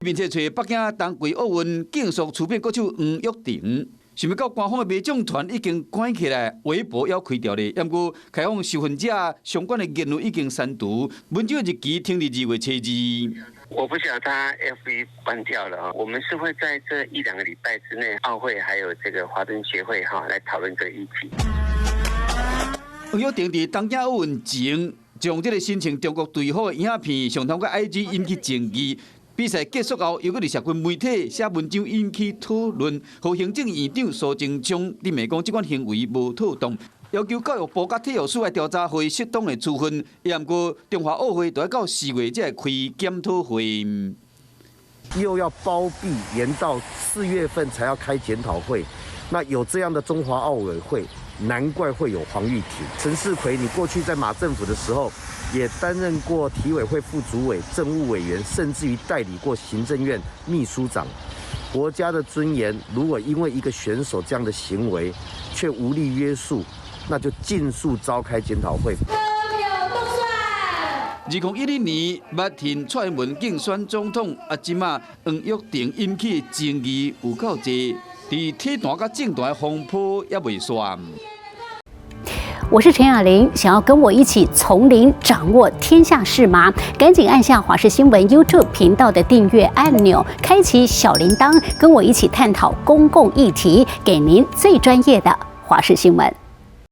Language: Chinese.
并且找北京冬季奥运竞速处变歌手黄玉婷。想要到官方的迷众团已经关起来，微博也开掉了。不过开放受访者相关的言论已经删除。文章的日期听日2月7日。我不晓得他 FB 关掉了啊。我们是会在这1-2个礼拜之内，奥会还有这个华顿协会来讨论这个议题。黄玉婷在东京奥运前，将这个申请中国队后的影片上通过 IG 引起争议。比赛结束后，又搁伫社群媒体写文章引起讨论，和行政院长苏贞昌认为讲这款行为无妥当，要求教育部甲体育署来调查，予以适当的处分。也毋过中华奥会就要到4月才会开检讨会。又要包庇延到4月份才要开检讨会，那有这样的中华奥委会，难怪会有黄玉婷、陈世奎。你过去在马政府的时候，也担任过体委会副主委、政务委员，甚至于代理过行政院秘书长。国家的尊严，如果因为一个选手这样的行为却无力约束，那就尽速召开检讨会。2012年，马挺蔡英文竞选总统，即马黄玉婷引起的争议有够多，伫体坛甲政坛的风波也未散。我是陈雅玲，想要跟我一起从零掌握天下事吗？赶紧按下华视新闻 YouTube 频道的订阅按钮，开启小铃铛，跟我一起探讨公共议题，给您最专业的华视新闻。